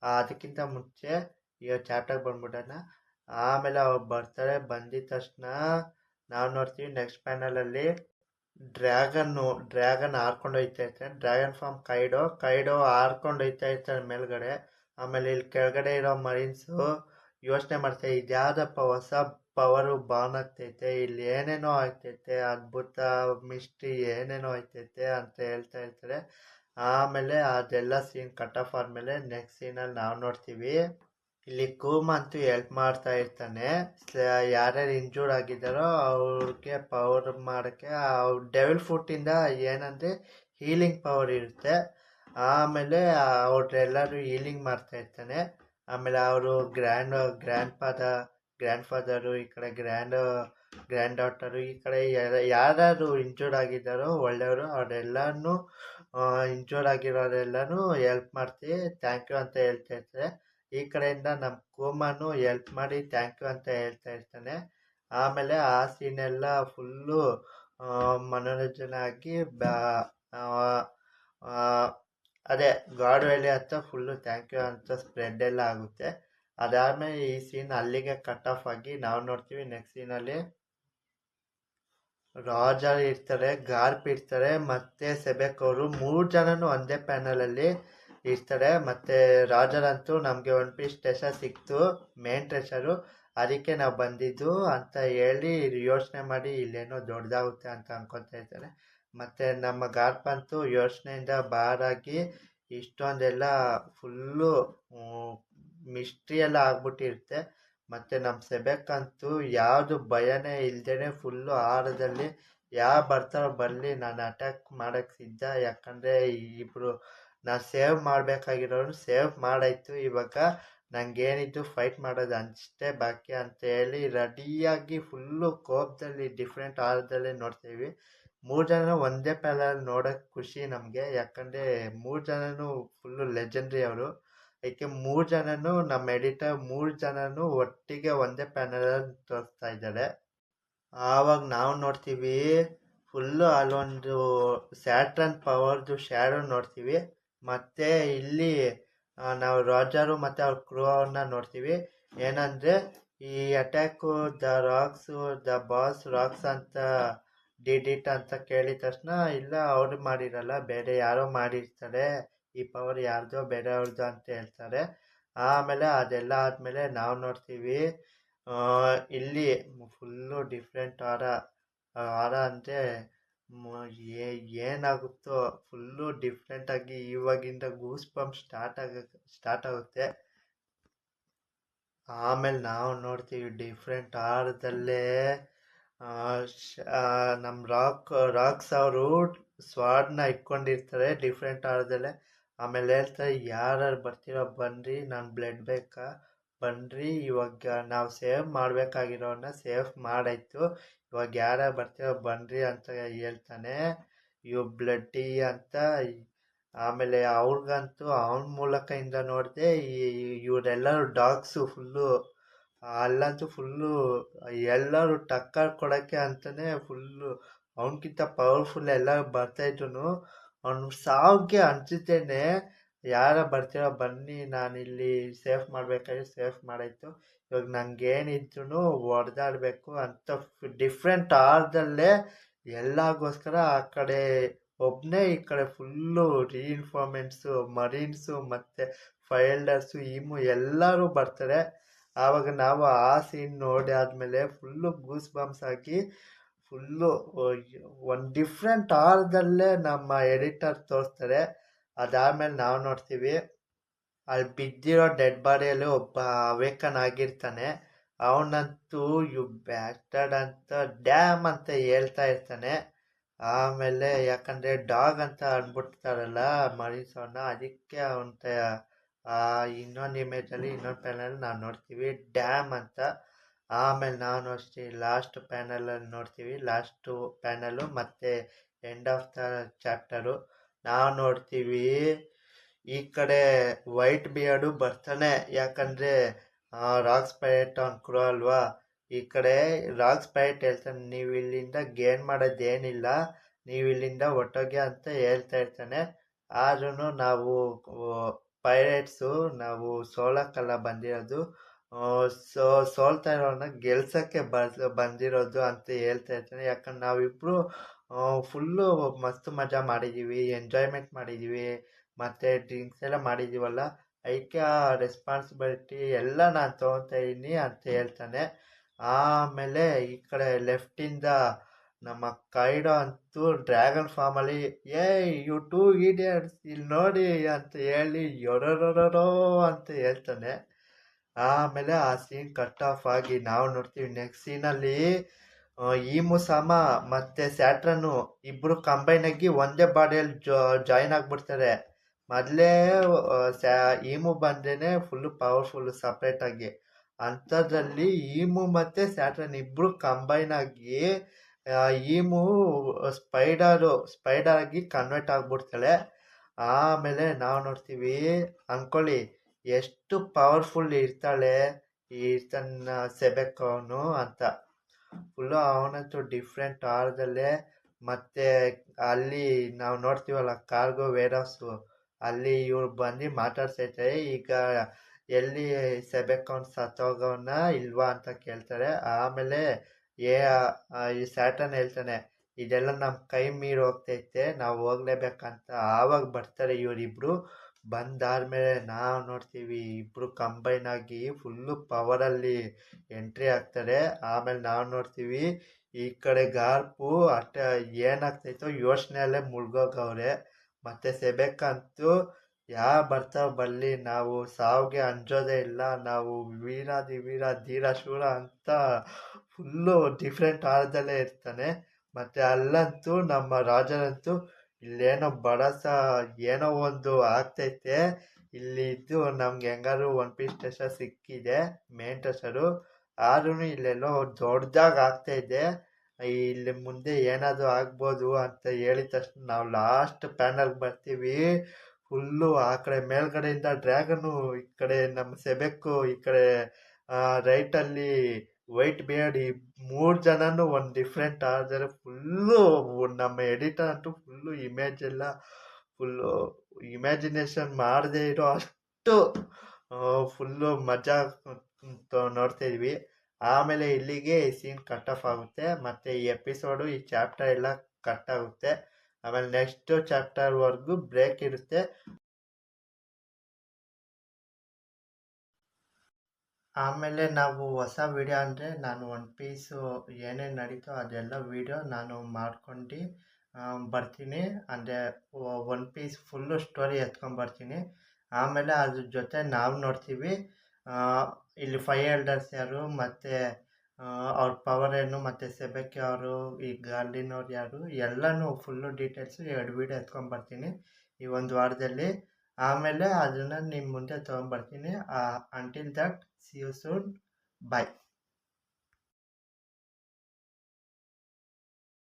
ಅದಕ್ಕಿಂತ ಮುಂಚೆ ಈಗ ಚಾಪ್ಟರ್ ಬಂದ್ಬಿಟ್ಟನ. ಆಮೇಲೆ ಅವ್ರು ಬರ್ತಾರೆ. ಬಂದಿದ ತಕ್ಷಣ ನಾವು ನೋಡ್ತೀವಿ ನೆಕ್ಸ್ಟ್ ಪ್ಯಾನಲಲ್ಲಿ ಡ್ರ್ಯಾಗನ್ ಹಾರ್ಕೊಂಡು ಹೋಯ್ತಾ ಇರ್ತಾನೆ. ಡ್ರ್ಯಾಗನ್ ಫಾರ್ಮ್ ಕೈಡೋ ಹಾರ್ಕೊಂಡು ಹೋಯ್ತಾ ಇರ್ತಾನೆ ಮೇಲ್ಗಡೆ. ಆಮೇಲೆ ಇಲ್ಲಿ ಕೆಳಗಡೆ ಇರೋ ಮರೀನ್ಸು ಯೋಚನೆ ಮಾಡ್ತಾರೆ, ಇದ್ಯಾವುದಪ್ಪ ಹೊಸ ಪವರು ಬಾನ್ ಆಗ್ತೈತೆ, ಇಲ್ಲಿ ಏನೇನೋ ಆಗ್ತೈತೆ, ಅದ್ಭುತ ಮಿಸ್ಟ್ರಿ ಏನೇನೋ ಆಗ್ತೈತೆ ಅಂತ ಹೇಳ್ತಾ ಇರ್ತಾರೆ. ಆಮೇಲೆ ಅದೆಲ್ಲ ಸೀನ್ ಕಟ್ ಆಫ್ ಆದ್ಮೇಲೆ ನೆಕ್ಸ್ಟ್ ಸೀನಲ್ಲಿ ನಾವು ನೋಡ್ತೀವಿ ಇಲ್ಲಿ ಕೂಮ್ ಅಂತೂ ಹೆಲ್ಪ್ ಮಾಡ್ತಾ ಇರ್ತಾನೆ. ಯಾರ್ಯಾರು ಇಂಜೂರ್ಡ್ ಆಗಿದ್ದಾರೋ ಅವ್ರಿಗೆ ಪವರ್ ಮಾಡೋಕ್ಕೆ ಡೆವಿಲ್ ಫುಟ್ಟಿಂದ ಏನಂದರೆ ಹೀಲಿಂಗ್ ಪವರ್ ಇರುತ್ತೆ. ಆಮೇಲೆ ಅವ್ರೆಲ್ಲರೂ ಹೀಲಿಂಗ್ ಮಾಡ್ತಾ ಇರ್ತಾನೆ. ಆಮೇಲೆ ಅವರು ಗ್ರ್ಯಾಂಡ್ ಫಾದರು, ಈ ಕಡೆ ಗ್ರ್ಯಾಂಡ್ ಡಾಟರು, ಈ ಕಡೆ ಯಾರು ಇಂಜೂರ್ಡ್ ಆಗಿದ್ದಾರೋ ಒಳ್ಳೆಯವರು ಅವರೆಲ್ಲನೂ ಇಂಜೂರ್ಡ್ ಆಗಿರೋರೆಲ್ಲನೂ ಹೆಲ್ಪ್ ಮಾಡ್ತೀವಿ, ಥ್ಯಾಂಕ್ ಯು ಅಂತ ಹೇಳ್ತಾ ಇರ್ತಾರೆ. ಈ ಕಡೆಯಿಂದ ನಮ್ಮ ಕೂಮನು ಹೆಲ್ಪ್ ಮಾಡಿ ಥ್ಯಾಂಕ್ ಯು ಅಂತ ಹೇಳ್ತಾ ಇರ್ತಾನೆ. ಆಮೇಲೆ ಆ ಸೀನೆಲ್ಲ ಫುಲ್ಲು ಮನೋರಂಜನೆ ಆಗಿ ಅದೇ ಗಾಡ್ ವ್ಯಾಲಿ ಅಂತ ಫುಲ್ಲು ಥ್ಯಾಂಕ್ ಯು ಅಂತ ಸ್ಪ್ರೆಡ್ ಎಲ್ಲ ಆಗುತ್ತೆ. ಅದಾದಮೇಲೆ ಈ ಸೀನ್ ಅಲ್ಲಿಗೆ ಕಟ್ ಆಫ್ ಆಗಿ ನಾವು ನೋಡ್ತೀವಿ ನೆಕ್ಸ್ಟ್ ಸೀನಲ್ಲಿ ರಾಜರ್ ಇರ್ತಾರೆ, ಗಾರ್ಪ್ ಇರ್ತಾರೆ, ಮತ್ತೆ ಸೆಬೆಕ್ ಅವರು 3 ಜನನು ಒಂದೇ ಪ್ಯಾನಲಲ್ಲಿ ಇರ್ತಾರೆ. ಮತ್ತೆ ರಾಜರ್ ಅಂತೂ ನಮಗೆ 1 ಪೀಸ್ ಟ್ರೆಷರ್ ಸಿಕ್ತು, ಮೇನ್ ಟ್ರೆಷರು, ಅದಕ್ಕೆ ನಾವು ಬಂದಿದ್ದು ಅಂತ ಹೇಳಿ ಯೋಚನೆ ಮಾಡಿ ಇಲ್ಲೇನೋ ದೊಡ್ಡದಾಗುತ್ತೆ ಅಂತ ಅನ್ಕೊತಾ ಇರ್ತಾರೆ. ಮತ್ತೆ ನಮ್ಮ ಗಾರ್ಪ್ ಅಂತೂ ಯೋಚನೆಯಿಂದ ಬಾರಾಗಿ ಇಷ್ಟೊಂದೆಲ್ಲ ಫುಲ್ಲು ಮಿಸ್ಟ್ರಿ ಎಲ್ಲ ಆಗ್ಬಿಟ್ಟಿರುತ್ತೆ. ಮತ್ತು ನಮ್ಮ ಸೆಬೆಕ್ ಅಂತೂ ಯಾವುದು ಭಯನೇ ಇಲ್ದೇ ಫುಲ್ಲು ಆಹಾರದಲ್ಲಿ ಯಾವ ಬರ್ತಾರೋ ಬರಲಿ ನಾನು ಅಟ್ಯಾಕ್ ಮಾಡೋಕ್ಕೆ ಸಿದ್ಧ, ಯಾಕಂದರೆ ಇಬ್ಬರು ನಾನು ಸೇವ್ ಮಾಡಬೇಕಾಗಿರೋನು ಸೇವ್ ಮಾಡಾಯ್ತು, ಇವಾಗ ನನಗೇನಿದ್ದು ಫೈಟ್ ಮಾಡೋದು ಅಷ್ಟೇ ಬಾಕಿ ಅಂತ ಹೇಳಿ ರೆಡಿಯಾಗಿ ಫುಲ್ಲು ಕೋಪದಲ್ಲಿ ಡಿಫ್ರೆಂಟ್ ಆಹಾರದಲ್ಲೇ ನೋಡ್ತೀವಿ. 3 ಜನ ಒಂದೇ ಪ್ಯಾಲಲ್ಲಿ ನೋಡೋಕ್ಕೆ ಖುಷಿ ನಮಗೆ, ಯಾಕಂದರೆ 3 ಜನನು ಫುಲ್ಲು ಲೆಜೆಂಡ್ರಿ ಅವರು. ಅದಕ್ಕೆ 3 ಜನನು ನಮ್ಮ ಎಡಿಟರ್ 3 ಜನನು ಒಟ್ಟಿಗೆ ಒಂದೇ ಪ್ಯಾನಲಲ್ಲಿ ತೋರಿಸ್ತಾ ಇದ್ದಾರೆ. ಆವಾಗ ನಾವು ನೋಡ್ತೀವಿ ಫುಲ್ಲು ಅಲ್ಲೊಂದು ಸ್ಯಾಟ್ರನ್ ಪವರ್ದು ಶ್ಯಾಡೋ ನೋಡ್ತೀವಿ. ಮತ್ತು ಇಲ್ಲಿ ನಾವು ರಾಜರು ಮತ್ತು ಅವ್ರ ಕ್ರೂ ಅವ್ರನ್ನ ನೋಡ್ತೀವಿ. ಏನಂದರೆ ಈ ಅಟ್ಯಾಕು ದ ಬಾಸ್ ರಾಕ್ಸ್ ಅಂತ ಡಿಡಿಟ್ ಅಂತ ಕೇಳಿದ ತಕ್ಷಣ ಇಲ್ಲ ಅವ್ರು ಮಾಡಿರಲ್ಲ, ಬೇರೆ ಯಾರೋ ಮಾಡಿರ್ತಾರೆ, ಈ ಪವರ್ ಯಾರ್ದೋ ಬೇರೆಯವ್ರದ್ದು ಅಂತ ಹೇಳ್ತಾರೆ. ಆಮೇಲೆ ಅದೆಲ್ಲ ಆದಮೇಲೆ ನಾವು ನೋಡ್ತೀವಿ ಇಲ್ಲಿ ಫುಲ್ಲು ಡಿಫ್ರೆಂಟ್ ಹಾರ ಅಂದರೆ ಏನಾಗುತ್ತೋ ಫುಲ್ಲು ಡಿಫ್ರೆಂಟಾಗಿ ಇವಾಗಿಂದ ಗೂಸ್ ಬಂಪ್ ಸ್ಟಾರ್ಟ್ ಆಗುತ್ತೆ. ಆಮೇಲೆ ನಾವು ನೋಡ್ತೀವಿ ಡಿಫ್ರೆಂಟ್ ಹಾರದಲ್ಲೇ ನಮ್ಮ ರಾಕ್ಸ್ ಅವರು ಸ್ವಾಡ್ನ ಇಟ್ಕೊಂಡಿರ್ತಾರೆ ಡಿಫ್ರೆಂಟ್ ಹಾರದಲ್ಲೇ. ಆಮೇಲೆ ಹೇಳ್ತಾರೆ ಯಾರು ಬರ್ತೀರೋ ಬನ್ನಿರಿ, ನಾನು ಬ್ಲಡ್ ಬೇಕಾ ಬನ್ನಿರಿ, ಇವಾಗ ನಾವು ಸೇವ್ ಮಾಡಬೇಕಾಗಿರೋನ್ನ ಸೇವ್ ಮಾಡಾಯ್ತು, ಇವಾಗ ಯಾರು ಬರ್ತೀರೋ ಬನ್ನಿರಿ ಅಂತ ಹೇಳ್ತಾನೆ ಇವು ಬ್ಲಡ್ಡಿ ಅಂತ. ಆಮೇಲೆ ಅವ್ರಿಗಂತೂ ಅವನ ಮೂಲಕದಿಂದ ನೋಡಿದೆ ಇವರೆಲ್ಲರೂ ಡಾಗ್ಸು ಫುಲ್ಲು ಅಲ್ಲಂತೂ ಫುಲ್ಲು ಎಲ್ಲರೂ ಟಕ್ಕರ್ ಕೊಡೋಕ್ಕೆ ಅಂತಲೇ ಫುಲ್ಲು ಅವನಕ್ಕಿಂತ ಪವರ್ಫುಲ್ ಎಲ್ಲ ಬರ್ತಾಯಿದ್ರು. ಅವನು ಸಾವ್ಗೆ ಅನ್ಸುತ್ತೇನೆ ಯಾರ ಬರ್ತೀರೋ ಬನ್ನಿ, ನಾನಿಲ್ಲಿ ಸೇಫ್ ಮಾಡಬೇಕಾದ್ರೆ ಸೇಫ್ ಮಾಡಾಯ್ತು, ಇವಾಗ ನನಗೇನಿದ್ರು ಹೊಡೆದಾಡಬೇಕು ಅಂತ ಡಿಫ್ರೆಂಟ್ ಆರ್ದಲ್ಲೇ ಎಲ್ಲಗೋಸ್ಕರ ಆ ಕಡೆ ಒಬ್ಬನೇ ಈ ಕಡೆ ಫುಲ್ಲು ರೀಇನ್ಫಾರ್ಮೆಂಟ್ಸು ಮರೀನ್ಸು ಮತ್ತು ಫೈಲ್ಡರ್ಸು ಎಲ್ಲರೂ ಬರ್ತಾರೆ. ಆವಾಗ ನಾವು ಆ ಸೀನ್ ನೋಡಿ ಆದಮೇಲೆ ಫುಲ್ಲು ಗೂಸ್ ಬಂಪ್ಸ್ ಆಗಿ ಫುಲ್ಲು ಒಂದು ಡಿಫ್ರೆಂಟ್ ಆರ್ದಲ್ಲೇ ನಮ್ಮ ಎಡಿಟರ್ ತೋರಿಸ್ತಾರೆ. ಅದಾದಮೇಲೆ ನಾವು ನೋಡ್ತೀವಿ ಅಲ್ಲಿ ಬಿದ್ದಿರೋ ಡೆಡ್ ಬಾಡಿಯಲ್ಲಿ ಒಬ್ಬ ಅವೇಕನ್ ಆಗಿರ್ತಾನೆ. ಅವನಂತೂ ಯು ಬ್ಯಾಸ್ಟರ್ಡ್ ಅಂತ ಡ್ಯಾಮ್ ಅಂತ ಹೇಳ್ತಾ ಇರ್ತಾನೆ. ಆಮೇಲೆ ಯಾಕಂದರೆ ಡಾಗ್ ಅಂತ ಅಂದ್ಬಿಡ್ತಾರಲ್ಲ ಮರೀನ್ಸ್ ಅವನ್ನ, ಅದಕ್ಕೆ ಅವನ ಇನ್ನೊಂದು ಇಮೇಜಲ್ಲಿ ಇನ್ನೊಂದು ಪ್ಯಾನಲ್ ನಾವು ನೋಡ್ತೀವಿ ಡ್ಯಾಮ್ ಅಂತ. ಆಮೇಲೆ ನಾವು ನೋಡ್ತೀವಿ ಲಾಸ್ಟ್ ಪ್ಯಾನಲಲ್ಲಿ ನೋಡ್ತೀವಿ, ಲಾಸ್ಟು ಪ್ಯಾನಲು ಮತ್ತು ಎಂಡ್ ಆಫ್ ದ ಚಾಪ್ಟರು ನಾವು ನೋಡ್ತೀವಿ ಈ ಕಡೆ ವೈಟ್ ಬಿಯರ್ಡು ಬರ್ತಾನೆ. ಯಾಕಂದರೆ ರಾಕ್ ಸ್ಪೈಟ್ ಅವ್ನು ಕ್ರೋ ಅಲ್ವಾ. ಈ ಕಡೆ ರಾಕ್ ಸ್ಪೈಟ್ ಹೇಳ್ತಾನೆ, ನೀವು ಇಲ್ಲಿಂದ ಗೇನ್ ಮಾಡೋದೇನಿಲ್ಲ, ನೀವು ಇಲ್ಲಿಂದ ಒಟ್ಟೋಗಿ ಅಂತ ಹೇಳ್ತಾ ಇರ್ತಾನೆ. ಆದ್ರೂ ನಾವು ಪೈರೇಟ್ಸು ನಾವು ಸೋಲಕ್ಕೆಲ್ಲ ಬಂದಿರೋದು, ಸೋಲ್ತಾ ಇರೋನ್ನ ಗೆಲ್ಸೋಕ್ಕೆ ಬಂದಿರೋದು ಅಂತ ಹೇಳ್ತಾ ಇರ್ತಾನೆ. ಯಾಕಂದ್ರೆ ನಾವಿಬ್ಬರು ಫುಲ್ಲು ಮಸ್ತ್ ಮಜಾ ಮಾಡಿದ್ದೀವಿ, ಎಂಜಾಯ್ಮೆಂಟ್ ಮಾಡಿದ್ದೀವಿ ಮತ್ತು ಡ್ರಿಂಕ್ಸ್ ಎಲ್ಲ ಮಾಡಿದ್ದೀವಲ್ಲ, ಅದಕ್ಕೆ ಆ ರೆಸ್ಪಾನ್ಸಿಬಿಲಿಟಿ ಎಲ್ಲ ನಾನು ತೊಗೊತಾ ಇದ್ದೀನಿ ಅಂತ ಹೇಳ್ತಾನೆ. ಆಮೇಲೆ ಈ ಕಡೆ ಲೆಫ್ಟಿಂದ ನಮ್ಮ ಕೈಡೋ ಅಂತೂ ಡ್ರ್ಯಾಗನ್ ಫಾರ್ಮಲ್ಲಿ ಯು ಟೂ ಇಡಿಯಟ್ಸ್ ಇಲ್ಲಿ ನೋಡಿ ಅಂತ ಹೇಳಿ ಯೊರೊರೊರೊ ಅಂತ ಹೇಳ್ತಾನೆ. ಆಮೇಲೆ ಆ ಸೀನ್ ಕಟ್ ಆಫ್ ಆಗಿ ನಾವು ನೋಡ್ತೀವಿ ನೆಕ್ಸ್ಟ್ ಸೀನಲ್ಲಿ ಈಮುಸಾಮ ಮತ್ತು ಸ್ಯಾಟ್ರನ್ನು ಇಬ್ಬರು ಕಂಬೈನ್ ಆಗಿ ಒಂದೇ ಬಾಡಿಯಲ್ಲಿ ಜಾಯಿನ್ ಆಗಿಬಿಡ್ತಾರೆ. ಮೊದಲೇ ಈಮು ಬಂದ್ರೇ ಫುಲ್ಲು ಪವರ್ಫುಲ್ಲು ಸಪ್ರೇಟಾಗಿ, ಅಂಥದ್ರಲ್ಲಿ ಈಮು ಮತ್ತು ಸ್ಯಾಟ್ರನ್ ಇಬ್ಬರು ಕಂಬೈನ್ ಆಗಿ ಈಮು ಸ್ಪೈಡರ್ ಆಗಿ ಕನ್ವರ್ಟ್ ಆಗಿಬಿಡ್ತಾಳೆ. ಆಮೇಲೆ ನಾವು ನೋಡ್ತೀವಿ ಅಂದ್ಕೊಳ್ಳಿ ಎಷ್ಟು ಪವರ್ಫುಲ್ ಇರ್ತಾಳೆ ಈ ತನ್ನ ಸೆಬೆಕ್ ಅವನು ಅಂತ. ಫುಲ್ಲು ಅವನಂತೂ ಡಿಫ್ರೆಂಟ್ ಆರ್ದಲ್ಲೇ. ಮತ್ತು ಅಲ್ಲಿ ನಾವು ನೋಡ್ತೀವಲ್ಲ ಕಾರ್ಗೋ ವೇರ್ಹೌಸು, ಅಲ್ಲಿ ಇವ್ರು ಬಂದು ಮಾತಾಡ್ಸೈತಾರೆ. ಈಗ ಎಲ್ಲಿ ಸೆಬೆಕ್ ಅವ್ನು ಸತ್ತೋಗವನ್ನ ಇಲ್ವಾ ಅಂತ ಕೇಳ್ತಾರೆ. ಆಮೇಲೆ ಈ ಸ್ಯಾಟನ್ ಹೇಳ್ತಾನೆ, ಇದೆಲ್ಲ ನಮ್ಮ ಕೈ ಮೀರಿ ಹೋಗ್ತೈತೆ, ನಾವು ಹೋಗ್ಲೇಬೇಕಂತ. ಆವಾಗ ಬರ್ತಾರೆ ಇವರಿಬ್ಬರು. ಬಂದಾದ್ಮೇಲೆ ನಾವು ನೋಡ್ತೀವಿ ಇಬ್ಬರು ಕಂಬೈನ್ ಆಗಿ ಫುಲ್ಲು ಪವರಲ್ಲಿ ಎಂಟ್ರಿ ಆಗ್ತಾರೆ. ಆಮೇಲೆ ನಾವು ನೋಡ್ತೀವಿ ಈ ಕಡೆ ಗಾರ್ಪು ಏನಾಗ್ತೈತೋ ಯೋಚನೆಯಲ್ಲೇ ಮುಳ್ಗೋಗವ್ರೆ. ಮತ್ತು ಸೆಬೆಕ್ ಅಂತೂ ಬರ್ತಾವೆ ಬರಲಿ, ನಾವು ಸಾವಿಗೆ ಅಂಜೋದೇ ಇಲ್ಲ, ನಾವು ವೀರಾದಿ ವೀರ ಧೀರ ಶೂರ ಅಂತ ಫುಲ್ಲು ಡಿಫ್ರೆಂಟ್ ಆರ್ದಲ್ಲೇ ಇರ್ತಾನೆ. ಮತ್ತು ಅಲ್ಲಂತೂ ನಮ್ಮ ರಾಜರಂತೂ ಇಲ್ಲೇನೋ ಏನೋ ಒಂದು ಆಗ್ತೈತೆ, ಇಲ್ಲಿ ಇದ್ದು ನಮ್ಗೆ ಹೆಂಗಾದ್ರು ಒನ್ ಪೀಸ್ ಟ್ರೆಷರ್ ಸಿಕ್ಕಿದೆ, ಮೇನ್ ಟ್ರೆಷರು, ಆದ್ರೂ ಇಲ್ಲೆಲ್ಲೋ ದೊಡ್ಡದಾಗಿ ಆಗ್ತಾಯಿದೆ, ಇಲ್ಲಿ ಮುಂದೆ ಏನಾದರೂ ಆಗ್ಬೋದು ಅಂತ ಹೇಳಿದ ತಕ್ಷಣ ನಾವು ಲಾಸ್ಟ್ ಪ್ಯಾನಲ್ಗೆ ಬರ್ತೀವಿ. ಫುಲ್ಲು ಆ ಕಡೆ ಮೇಲ್ಗಡೆಯಿಂದ ಡ್ರ್ಯಾಗನು, ಈ ಕಡೆ ನಮ್ಮ ಸೆಬೆಕ್ಕು, ಈ ಕಡೆ ರೈಟಲ್ಲಿ ವೈಟ್ ಬಿಯರ್ಡ್, ಈ 3 ಜನನೂ ಒಂದು ಡಿಫ್ರೆಂಟ್ ಆದರೆ ಫುಲ್ಲು ನಮ್ಮ ಎಡಿಟರ್ ಅಂತೂ ಫುಲ್ಲು ಫುಲ್ಲು ಇಮ್ಯಾಜಿನೇಷನ್ ಮಾಡದೇ ಇರೋ ಅಷ್ಟು ಫುಲ್ಲು ಮಜಾ ನೋಡ್ತಾ ಇದ್ವಿ. ಆಮೇಲೆ ಇಲ್ಲಿಗೆ ಈ ಸೀನ್ ಕಟ್ ಆಫ್ ಆಗುತ್ತೆ ಮತ್ತು ಈ ಎಪಿಸೋಡು ಈ ಚಾಪ್ಟರ್ ಎಲ್ಲ ಕಟ್ ಆಗುತ್ತೆ. ಆಮೇಲೆ ನೆಕ್ಸ್ಟ್ ಚಾಪ್ಟರ್ವರೆಗೂ ಬ್ರೇಕ್ ಇರುತ್ತೆ. ಆಮೇಲೆ ನಾವು ಹೊಸ ವಿಡಿಯೋ ಅಂದರೆ ನಾನು ಒನ್ ಪೀಸು ಏನೇನು ನಡೀತೋ ಅದೆಲ್ಲ ವಿಡಿಯೋ ನಾನು ಮಾಡ್ಕೊಂಡು ಬರ್ತೀನಿ. ಅಂದರೆ ಒನ್ ಪೀಸ್ ಫುಲ್ಲು ಸ್ಟೋರಿ ಎತ್ಕೊಂಡ್ಬರ್ತೀನಿ. ಆಮೇಲೆ ಅದ್ರ ಜೊತೆ ನಾವು ನೋಡ್ತೀವಿ ಇಲ್ಲಿ 5 ಎಲ್ಡರ್ಸ್ ಯಾರು, ಮತ್ತು ಅವ್ರ ಪವರ್ ಏನು, ಮತ್ತು ಸೆಬೆಕ್ ಅವರು, ಈ ಗಾರ್ಡಿನವ್ರು ಯಾರು, ಎಲ್ಲನೂ ಫುಲ್ಲು ಡೀಟೇಲ್ಸು 2 ವೀಡಿಯೋ ಎತ್ಕೊಂಡ್ಬರ್ತೀನಿ ಈ ಒಂದು ವಾರದಲ್ಲಿ. ಆಮೇಲೆ ಅದನ್ನು ನಿಮ್ಮ ಮುಂದೆ ತೊಗೊಂಬರ್ತೀನಿ. Until that see you soon, bye.